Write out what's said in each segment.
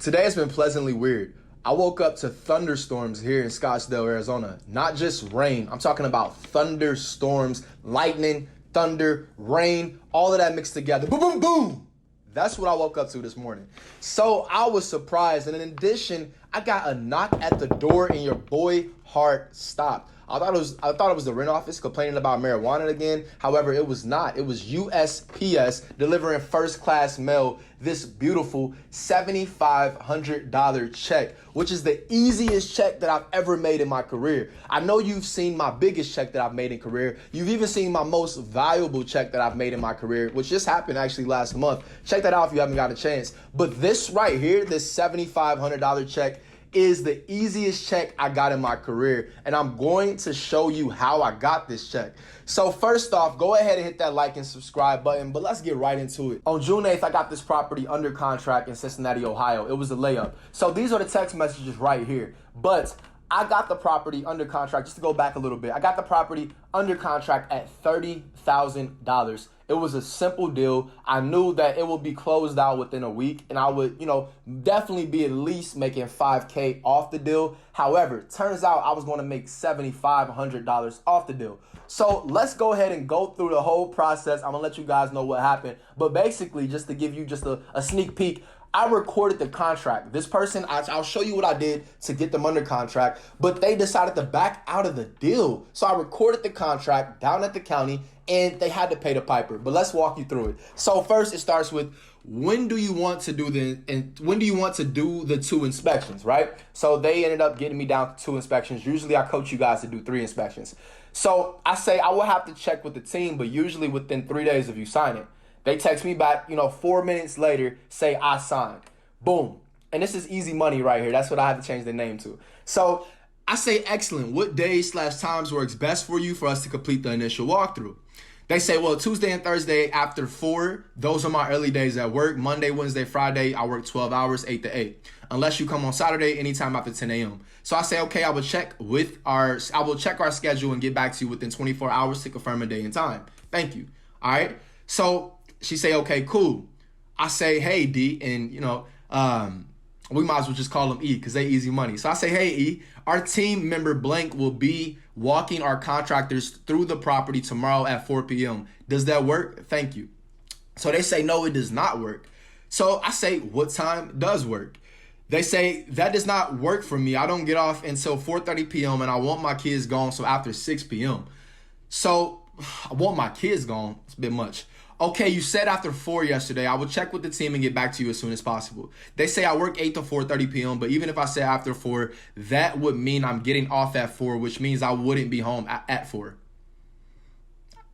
Today has been pleasantly weird. I woke up to thunderstorms here in Scottsdale, Arizona. Not just rain, I'm talking about thunderstorms, lightning, thunder, rain, all of that mixed together. Boom, boom, boom. That's what I woke up to this morning. So I was surprised. And in addition, I got a knock at the door and your boy heart stopped. I thought it was the rent office complaining about marijuana again. However, it was not. It was USPS delivering first class mail this beautiful $7,500 check, which is the easiest check that I've ever made in my career. I know you've seen my biggest check that I've made in career. You've even seen my most valuable check that I've made in my career, which just happened actually last month. Check that out if you haven't got a chance. But this right here, this $7,500 check, is the easiest check I got in my career, and I'm going to show you how I got this check. So first off, go ahead and hit that like and subscribe button, but let's get right into it. On June 8th, I got this property under contract in Cincinnati, Ohio. It was a layup. So these are the text messages right here, but I got the property under contract, just to go back a little bit, I got the property under contract at $30,000. It was a simple deal. I knew that it would be closed out within a week, and I would, definitely be at least making $5,000 off the deal. However, turns out I was going to make $7,500 off the deal. So let's go ahead and go through the whole process. I'm going to let you guys know what happened. But basically, just to give you just a sneak peek, I recorded the contract. This person, I'll show you what I did to get them under contract, but they decided to back out of the deal. So I recorded the contract down at the county, and they had to pay the piper. But let's walk you through it. So first, it starts with when do you want to do the 2 inspections, right? So they ended up getting me down to 2 inspections. Usually I coach you guys to do 3 inspections. So I say I will have to check with the team, but usually within 3 days of you signing. They text me back, 4 minutes later, say I signed. Boom. And this is easy money right here. That's what I have to change the name to. So I say, excellent. What days/times works best for you for us to complete the initial walkthrough? They say, well, Tuesday and Thursday after 4, those are my early days at work. Monday, Wednesday, Friday, I work 12 hours, 8 to 8. Unless you come on Saturday, anytime after 10 a.m. So I say, okay, I will check our schedule and get back to you within 24 hours to confirm a day and time. Thank you. All right. So she say, okay, cool. I say, hey, D, and, we might as well just call them E because they easy money. So I say, hey, E, our team member blank will be walking our contractors through the property tomorrow at 4 p.m. Does that work? Thank you. So they say, no, it does not work. So I say, what time does work? They say, that does not work for me. I don't get off until 4:30 p.m. and I want my kids gone, so after 6 p.m. So I want my kids gone. It's a bit much. Okay, you said after 4 yesterday. I will check with the team and get back to you as soon as possible. They say I work 8 to 4:30 p.m., but even if I say after 4, that would mean I'm getting off at 4, which means I wouldn't be home at 4.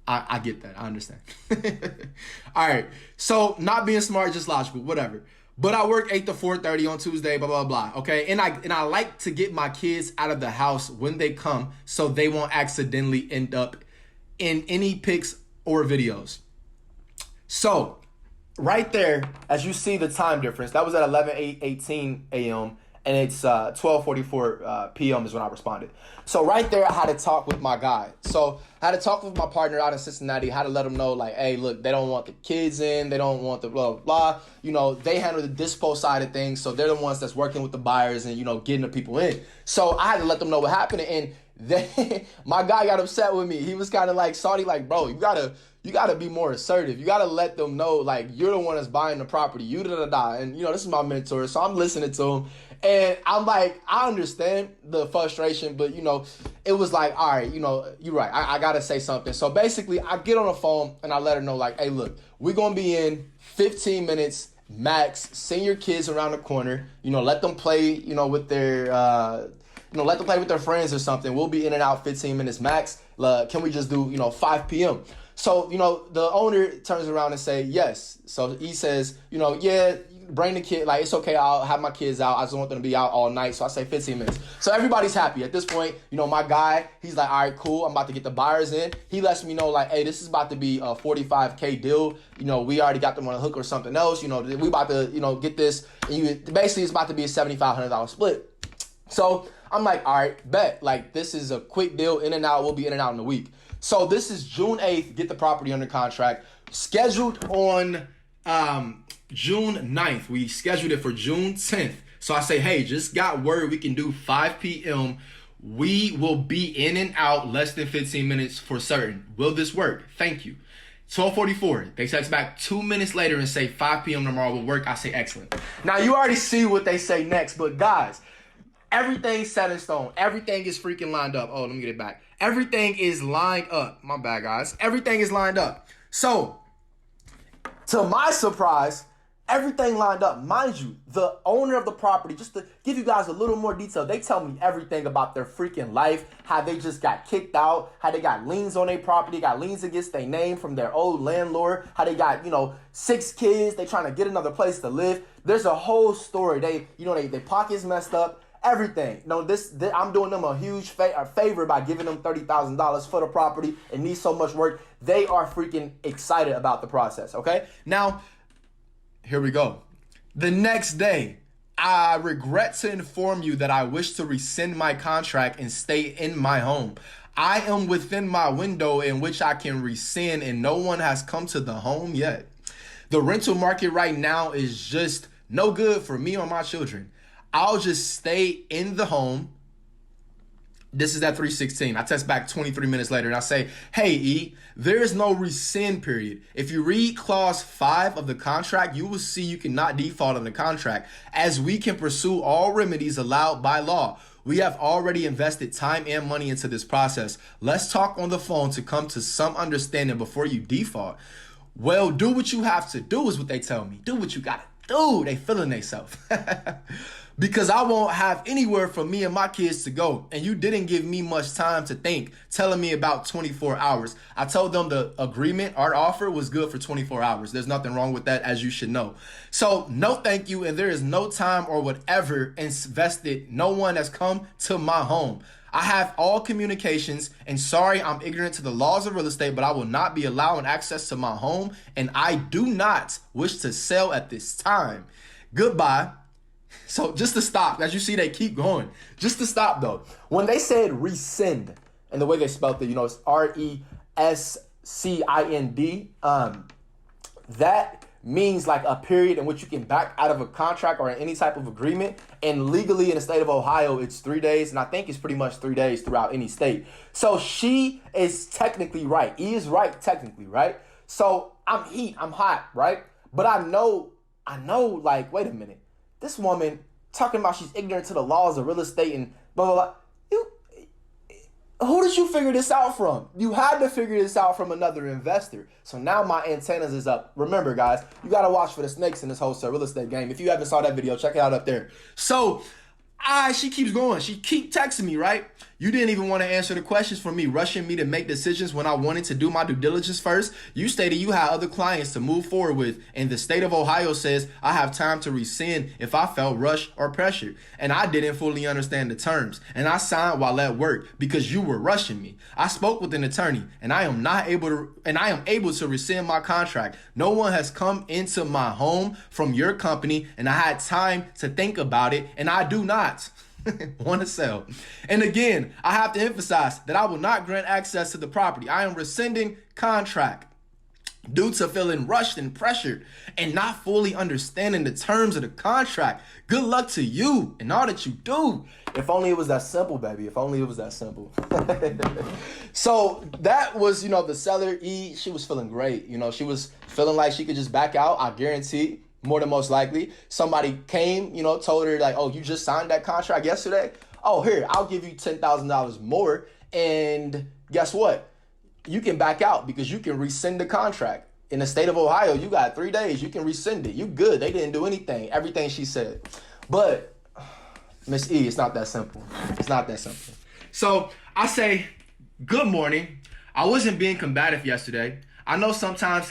I get that. I understand. All right. So not being smart, just logical, whatever. But I work 8 to 4:30 on Tuesday, blah, blah, blah. Okay. And I like to get my kids out of the house when they come so they won't accidentally end up in any pics or videos. So right there, as you see the time difference, that was at 11:18 a.m. and it's 12:44 p.m. is when I responded. So right there, I had to talk with my guy. So I had to talk with my partner out in Cincinnati. I had to let them know, like, hey, look, they don't want the kids in. They don't want the blah, blah, blah. They handle the dispo side of things. So they're the ones that's working with the buyers and, getting the people in. So I had to let them know what happened. And my guy got upset with me. He was kind of like salty, like, bro, you gotta be more assertive. You gotta let them know, like, you're the one that's buying the property. You da-da-da. And, this is my mentor. So I'm listening to him. And I'm like, I understand the frustration, but, it was like, all right, you're right. I got to say something. So basically, I get on the phone and I let her know, like, hey, look, we're going to be in 15 minutes max. Send your kids around the corner. Let them play, with their, let them play with their friends or something. We'll be in and out 15 minutes max. Can we just do, 5 p.m.? So, the owner turns around and say, yes. So he says, yeah, bring the kid. Like, it's okay. I'll have my kids out. I just want them to be out all night. So I say 15 minutes. So everybody's happy. At this point, my guy, he's like, all right, cool. I'm about to get the buyers in. He lets me know, like, hey, this is about to be a $45K deal. We already got them on a hook or something else. We about to, get this. And basically, it's about to be a $7,500 split. So I'm like, all right, bet. Like, this is a quick deal. In and out. We'll be in and out in a week. So this is June 8th. Get the property under contract. Scheduled on June 9th. We scheduled it for June 10th. So I say, hey, just got word we can do 5 p.m. We will be in and out less than 15 minutes for certain. Will this work? Thank you. 12:44. They text back 2 minutes later and say 5 p.m. tomorrow will work. I say excellent. Now you already see what they say next, but guys, everything's set in stone. Everything is freaking lined up. Oh, let me get it back. Everything is lined up. My bad, guys. Everything is lined up. So, to my surprise, everything lined up. Mind you, the owner of the property, just to give you guys a little more detail, they tell me everything about their freaking life, how they just got kicked out, how they got liens on their property, got liens against their name from their old landlord, how they got, 6 kids, they trying to get another place to live. There's a whole story. They pockets messed up, everything. I'm doing them a huge favor by giving them $30,000 for the property. It needs so much work. They are freaking excited about the process, okay? Now, here we go. The next day, I regret to inform you that I wish to rescind my contract and stay in my home. I am within my window in which I can rescind and no one has come to the home yet. The rental market right now is just no good for me or my children. I'll just stay in the home. This is at 3:16. I text back 23 minutes later and I say, hey, E, there is no rescind period. If you read clause 5 of the contract, you will see you cannot default on the contract as we can pursue all remedies allowed by law. We have already invested time and money into this process. Let's talk on the phone to come to some understanding before you default. Well, do what you have to do is what they tell me. Do what you gotta do. They feeling themselves. Because I won't have anywhere for me and my kids to go. And you didn't give me much time to think, telling me about 24 hours. I told them the agreement, our offer was good for 24 hours. There's nothing wrong with that, as you should know. So no thank you, and there is no time or whatever invested. No one has come to my home. I have all communications, and sorry I'm ignorant to the laws of real estate, but I will not be allowing access to my home, and I do not wish to sell at this time. Goodbye. So just to stop, as you see, they keep going. Just to stop, though, when they said rescind, and the way they spelled it, it's RESCIND, that means like a period in which you can back out of a contract or any type of agreement. And legally in the state of Ohio, it's 3 days. And I think it's pretty much 3 days throughout any state. So she is technically right. E is right technically, right? So I'm hot, right? But I know, like, wait a minute. This woman talking about she's ignorant to the laws of real estate and blah, blah, blah. Who did you figure this out from? You had to figure this out from another investor. So now my antennas is up. Remember, guys, you got to watch for the snakes in this wholesale real estate game. If you haven't saw that video, check it out up there. So she keeps going. She keep texting me, right? You didn't even want to answer the questions for me, rushing me to make decisions when I wanted to do my due diligence first. You stated you had other clients to move forward with, and the state of Ohio says I have time to rescind if I felt rushed or pressured. And I didn't fully understand the terms, and I signed while at work because you were rushing me. I spoke with an attorney, and I am able to rescind my contract. No one has come into my home from your company, and I had time to think about it, and I do not want to sell. And again, I have to emphasize that I will not grant access to the property. I am rescinding contract due to feeling rushed and pressured and not fully understanding the terms of the contract. Good luck to you and all that you do. If only it was that simple, baby. If only it was that simple. So that was, the seller, E. She was feeling great. She was feeling like she could just back out. I guarantee. More than most likely, somebody came, told her like, oh, you just signed that contract yesterday? Oh, here, I'll give you $10,000 more. And guess what? You can back out because you can rescind the contract. In the state of Ohio, you got 3 days. You can rescind it. You good. They didn't do anything. Everything she said. But Miss E, it's not that simple. It's not that simple. So I say, good morning. I wasn't being combative yesterday. I know sometimes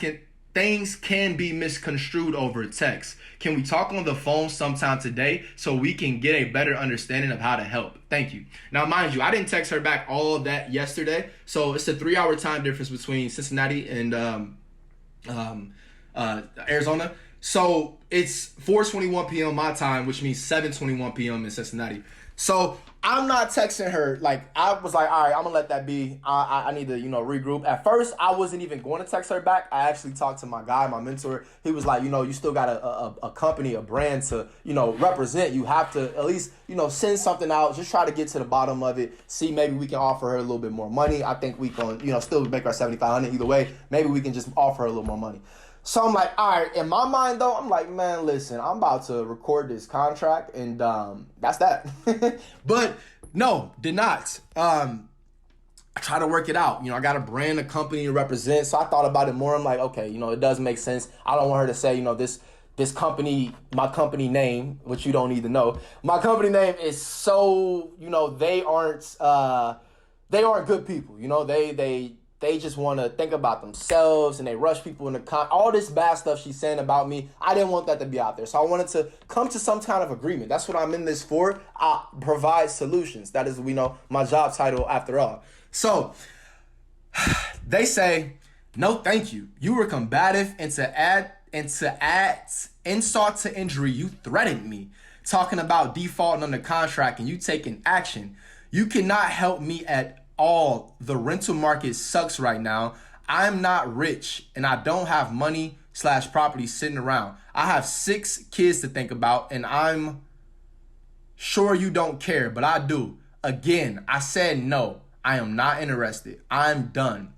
things can be misconstrued over text. Can we talk on the phone sometime today so we can get a better understanding of how to help? Thank you. Now, mind you, I didn't text her back all of that yesterday. So it's a 3-hour time difference between Cincinnati and Arizona. So it's 4:21 p.m. my time, which means 7:21 p.m. in Cincinnati. So I'm not texting her. Like, I was like, all right, I'm gonna let that be. I need to, regroup. At first, I wasn't even going to text her back. I actually talked to my guy, my mentor. He was like, you still got a company, a brand to, represent. You have to at least, send something out. Just try to get to the bottom of it. See, maybe we can offer her a little bit more money. I think we can, still make our $7,500 either way. Maybe we can just offer her a little more money. So I'm like, all right, in my mind, though, I'm like, man, listen, I'm about to record this contract, and that's that. But no, did not. I try to work it out. I got a brand, a company to represent, so I thought about it more. I'm like, okay, it does make sense. I don't want her to say, this company, my company name, which you don't need to know. My company name is so, they aren't good people. They just want to think about themselves, and they rush people in all this bad stuff she's saying about me. I didn't want that to be out there. So I wanted to come to some kind of agreement. That's what I'm in this for. I provide solutions. That is, my job title after all. So they say, no, thank you. You were combative, and to add insult to injury, you threatened me, talking about defaulting on the contract and you taking action. You cannot help me at all. The rental market sucks right now. I'm not rich, and I don't have money/property sitting around. I have 6 kids to think about, and I'm sure you don't care, but I do. Again, I said no. I am not interested. I'm done.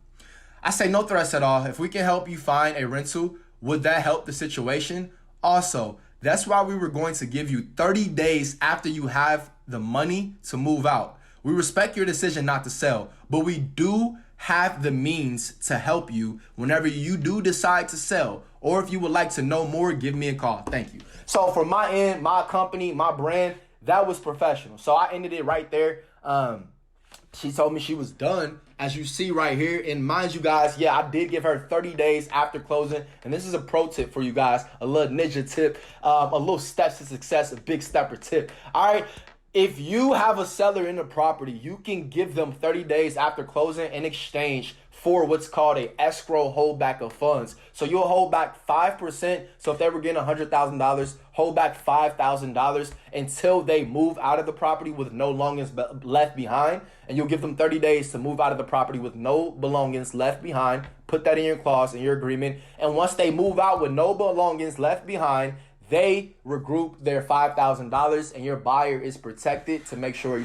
I say no threats at all. If we can help you find a rental, would that help the situation? Also, that's why we were going to give you 30 days after you have the money to move out. We respect your decision not to sell, but we do have the means to help you whenever you do decide to sell. Or if you would like to know more, give me a call. Thank you. So for my end, my company, my brand, that was professional. So I ended it right there. She told me she was done, as you see right here. And mind you guys, yeah, I did give her 30 days after closing. And this is a pro tip for you guys, a little ninja tip, a little steps to success, a big stepper tip. All right. If you have a seller in the property, you can give them 30 days after closing in exchange for what's called a escrow holdback of funds. So you'll hold back 5%. So if they were getting $100,000, hold back $5,000 until they move out of the property with no belongings left behind. And you'll give them 30 days to move out of the property with no belongings left behind. Put that in your clause, in your agreement. And once they move out with no belongings left behind, they regroup their $5,000, and your buyer is protected to make sure,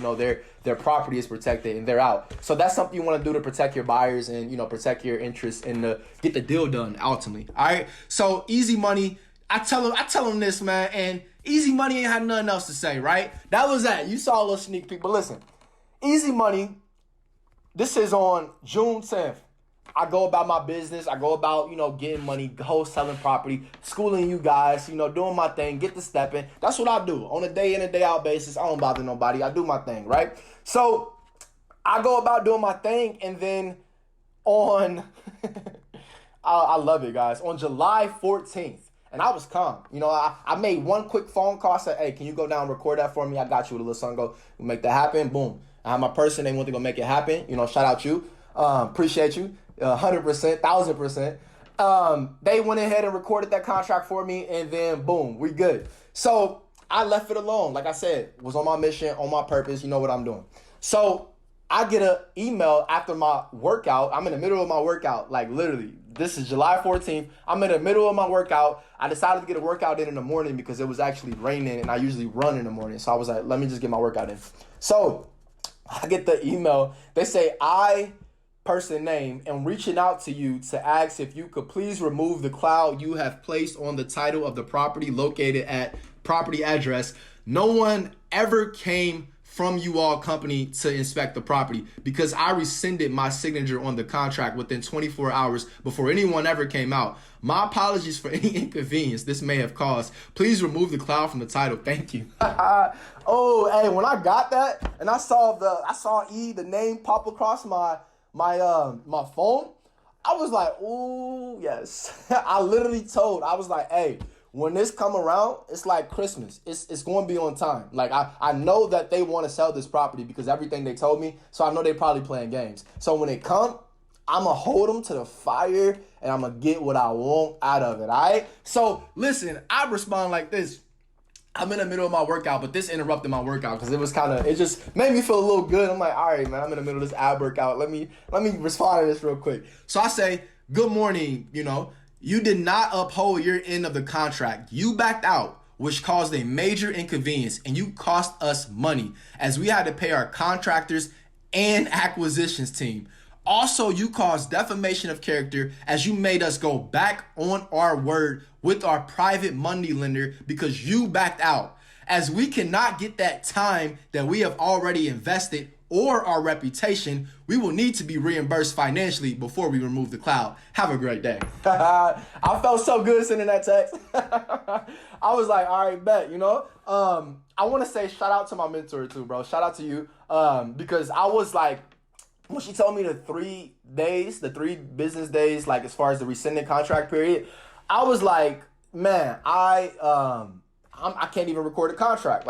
their property is protected and they're out. So that's something you want to do to protect your buyers and, protect your interests and get the deal done ultimately. All right. So easy money. I tell them this, man, and easy money ain't had nothing else to say, right? That was that. You saw a little sneak peek, but listen, easy money. This is on June 10th. I go about my business. I go about, getting money, wholesaling property, schooling you guys, doing my thing, get to stepping. That's what I do on a day in and day out basis. I don't bother nobody. I do my thing, right? So I go about doing my thing, and then on, I love it, guys, on July 14th, and I was calm. I made one quick phone call. I said, hey, can you go down and record that for me? I got you with a little son. Go make that happen. Boom. I have my person. They want to go make it happen. Shout out you. Appreciate you. 100%, 1000%. They went ahead and recorded that contract for me, and then boom, we good. So I left it alone. Like I said, was on my mission, on my purpose. You know what I'm doing. So I get an email after my workout. I'm in the middle of my workout, like literally. This is July 14th. I'm in the middle of my workout. I decided to get a workout in the morning because it was actually raining, and I usually run in the morning. So I was like, let me just get my workout in. So I get the email. They say, person name, and reaching out to you to ask if you could please remove the cloud you have placed on the title of the property located at property address. No one ever came from you all company to inspect the property because I rescinded my signature on the contract within 24 hours before anyone ever came out. My apologies for any inconvenience this may have caused. Please remove the cloud from the title. Thank you. Oh, hey, when I got that and I saw the name pop across my phone, I was like, ooh, yes. I was like, hey, when this come around, it's like Christmas. It's going to be on time. Like, I know that they want to sell this property because everything they told me, so I know they probably playing games. So when it come, I'm going to hold them to the fire, and I'm going to get what I want out of it, all right? So, listen, I respond like this. I'm in the middle of my workout, but this interrupted my workout because it just made me feel a little good. I'm like, all right, man, I'm in the middle of this ab workout. Let me respond to this real quick. So I say, good morning, you did not uphold your end of the contract. You backed out, which caused a major inconvenience, and you cost us money as we had to pay our contractors and acquisitions team. Also, you caused defamation of character as you made us go back on our word with our private money lender because you backed out. As we cannot get that time that we have already invested or our reputation, we will need to be reimbursed financially before we remove the cloud. Have a great day. I felt so good sending that text. I was like, all right, bet, I want to say shout out to my mentor too, bro. Shout out to you because I was like, when she told me the 3 business days, like as far as the rescinded contract period, I was like, man, I can't even record a contract.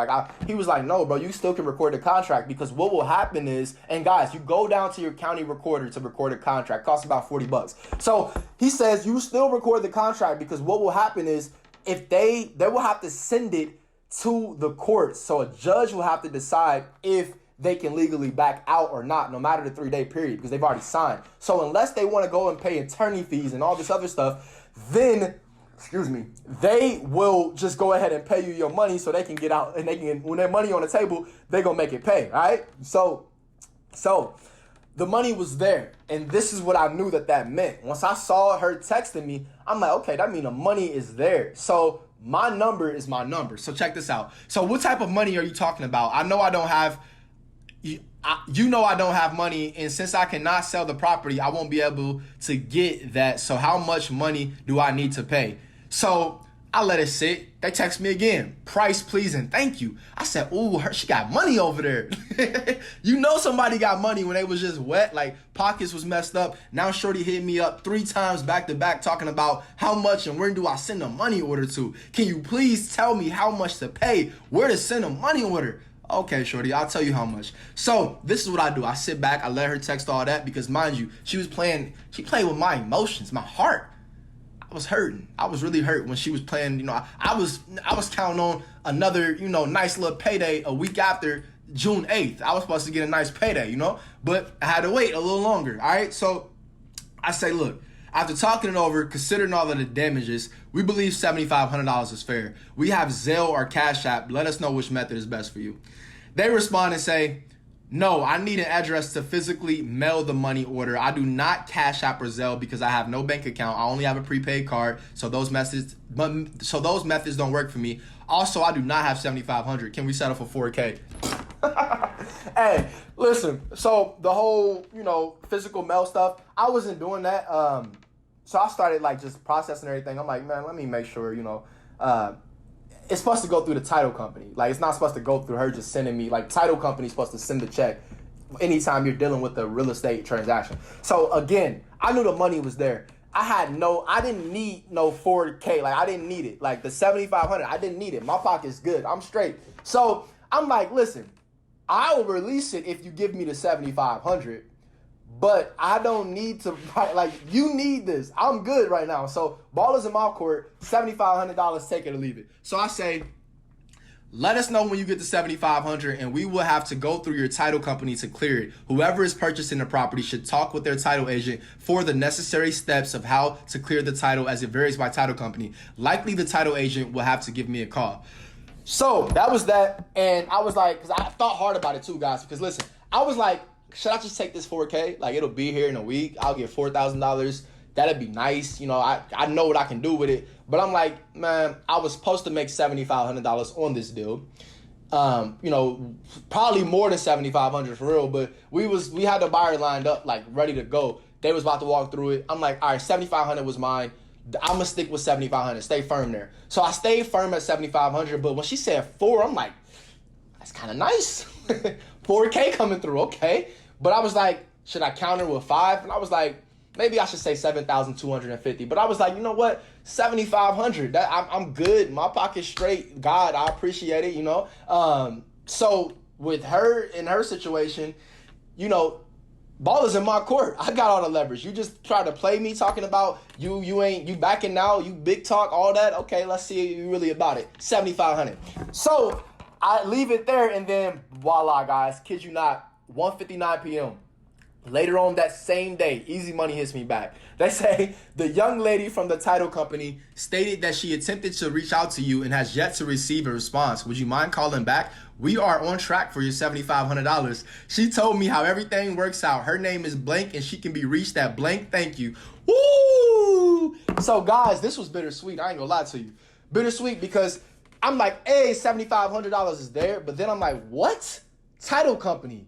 He was like, no, bro, you still can record the contract because what will happen is, and guys, you go down to your county recorder to record a contract. It costs about $40. So he says you still record the contract because what will happen is if they will have to send it to the courts. So a judge will have to decide if they can legally back out or not, no matter the 3-day period, because they've already signed. So unless they want to go and pay attorney fees and all this other stuff, then, they will just go ahead and pay you your money so they can get out, and when their money on the table, they're going to make it pay, all right? So the money was there, and this is what I knew that meant. Once I saw her texting me, I'm like, okay, that means the money is there. So my number is my number. So check this out. So what type of money are you talking about? I know I don't have money, and since I cannot sell the property, I won't be able to get that. So how much money do I need to pay? So I let it sit. They text me again. Price, please, and thank you. I said, ooh, she got money over there. Somebody got money when they was just wet, like pockets was messed up. Now shorty hit me up 3 times back to back talking about how much and where do I send a money order to? Can you please tell me how much to pay? Where to send a money order? Okay, shorty, I'll tell you how much. So this is what I do. I sit back, I let her text all that because, mind you, she played with my emotions, my heart. I was hurting. I was really hurt when she was playing. I was counting on another, nice little payday a week after June 8th. I was supposed to get a nice payday, but I had to wait a little longer. All right. So I say, look, after talking it over, considering all of the damages, we believe $7,500 is fair. We have Zelle or Cash App. Let us know which method is best for you. They respond and say, no, I need an address to physically mail the money order. I do not Cash App or Zelle because I have no bank account. I only have a prepaid card, so those methods don't work for me. Also, I do not have $7,500. Can we settle for $4,000? Hey, listen. So the whole, physical mail stuff, I wasn't doing that. So I started just processing everything. I'm like, man, let me make sure, it's supposed to go through the title company. It's not supposed to go through her just sending me. Title company's supposed to send the check anytime you're dealing with a real estate transaction. So again, I knew the money was there. I didn't need no $4,000. I didn't need it. The $7,500, I didn't need it. My pocket's good. I'm straight. So I'm like, listen, I will release it if you give me the $7,500. But I don't need to, you need this. I'm good right now. So ball is in my court, $7,500, take it or leave it. So I say, let us know when you get the $7,500 and we will have to go through your title company to clear it. Whoever is purchasing the property should talk with their title agent for the necessary steps of how to clear the title as it varies by title company. Likely the title agent will have to give me a call. So that was that. And I was like, because I thought hard about it too, guys, because listen, I was like, should I just take this $4,000? It'll be here in a week. I'll get $4,000. That'd be nice. I know what I can do with it. But I'm like, man, I was supposed to make $7,500 on this deal. Probably more than $7,500 for real. But we had the buyer lined up, ready to go. They was about to walk through it. I'm like, all right, $7,500 was mine. I'm gonna stick with $7,500. Stay firm there. So I stayed firm at $7,500. But when she said $4,000, I'm like, that's kind of nice. $4,000 coming through, okay. But I was like, should I counter with $5,000? And I was like, maybe I should say $7,250. But I was like, you know what? $7,500. I'm good. My pocket's straight. God, I appreciate it. So with her in her situation, ball is in my court. I got all the leverage. You just try to play me talking about you backing now, you big talk, all that. Okay, let's see if you really about it. 7,500. So I leave it there, and then voila, guys, kid you not, 1:59 p.m. Later on that same day, Easy Money hits me back. They say, the young lady from the title company stated that she attempted to reach out to you and has yet to receive a response. Would you mind calling back? We are on track for your $7,500. She told me how everything works out. Her name is blank and she can be reached at blank. Thank you. Woo! So guys, this was bittersweet. I ain't gonna lie to you. Bittersweet because I'm like, hey, $7,500 is there. But then I'm like, what? Title company.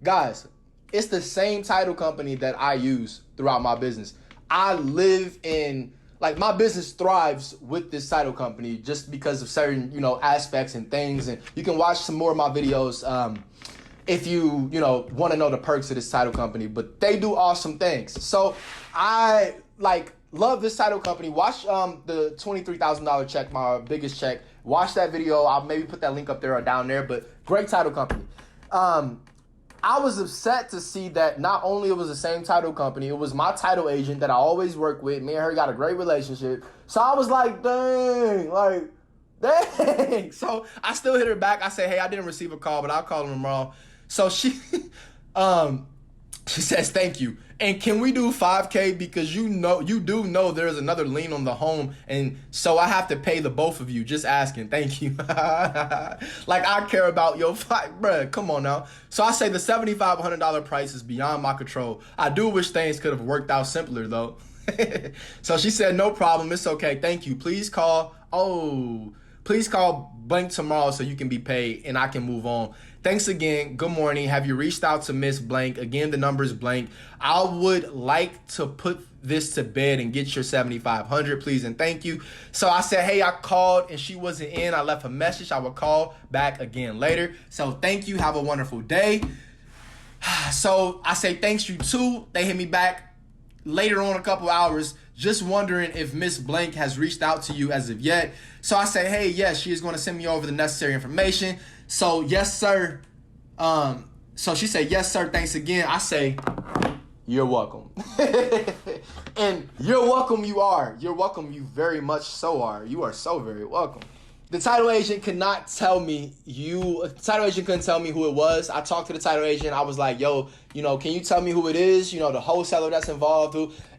Guys, it's the same title company that I use throughout my business. I live in, like, my business thrives with this title company just because of certain, aspects and things. And you can watch some more of my videos if you, want to know the perks of this title company. But they do awesome things. So I, love this title company. Watch the $23,000 check, my biggest check. Watch that video. I'll maybe put that link up there or down there. But great title company. I was upset to see that not only it was the same title company, it was my title agent that I always work with. Me and her got a great relationship. So I was like, dang. So I still hit her back. I said, hey, I didn't receive a call, but I'll call her tomorrow. So she says, thank you. And can we do 5K? Because you do know there's another lien on the home. And so I have to pay the both of you. Just asking. Thank you. Like I care about your fight, bruh. Come on now. So I say the $7,500 price is beyond my control. I do wish things could have worked out simpler though. So she said, no problem. It's okay. Thank you. Please call blank tomorrow so you can be paid and I can move on. Thanks again. Good morning. Have you reached out to Miss Blank? Again, the number is blank. I would like to put this to bed and get your $7,500, please and thank you. So I said, hey, I called and she wasn't in. I left a message. I will call back again later. So thank you. Have a wonderful day. So I say thanks you too. They hit me back later on, a couple hours, just wondering if Miss Blank has reached out to you as of yet. So I say, hey, yes, she is going to send me over the necessary information. So yes, sir. So she said, yes, sir. Thanks again. I say, you're welcome. And you're welcome. You are. You're welcome. You very much so are. You are so very welcome. The title agent could not tell me the title agent couldn't tell me who it was. I talked to the title agent. I was like, yo, can you tell me who it is? The wholesaler that's involved.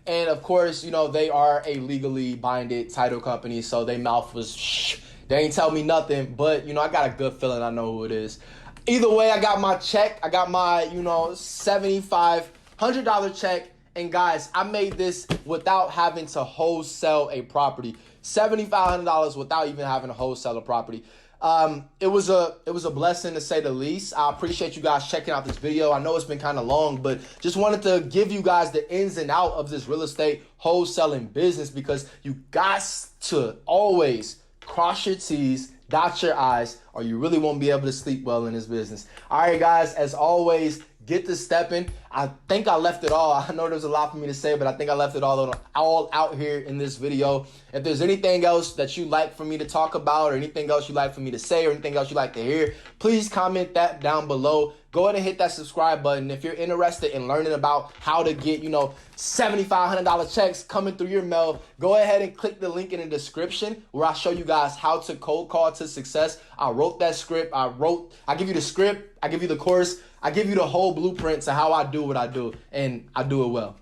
And of course, they are a legally binded title company. So their mouth was shh. They ain't tell me nothing. But, I got a good feeling I know who it is. Either way, I got my check. I got my, $7,500 check. And guys, I made this without having to wholesale a property. $7,500 without even having to wholesale a property. It was a blessing to say the least. I appreciate you guys checking out this video. I know it's been kind of long, but just wanted to give you guys the ins and out of this real estate wholesaling business because you got to always cross your T's, dot your I's, or you really won't be able to sleep well in this business. All right, guys, as always, get to stepping. I think I left it all. I know there's a lot for me to say, but I think I left it all out here in this video. If there's anything else that you'd like for me to talk about or anything else you'd like for me to say or anything else you'd like to hear, please comment that down below. Go ahead and hit that subscribe button. If you're interested in learning about how to get, $7,500 checks coming through your mail, go ahead and click the link in the description where I show you guys how to cold call to success. I wrote that script. I give you the script. I give you the course. I give you the whole blueprint to how I do what I do, and I do it well.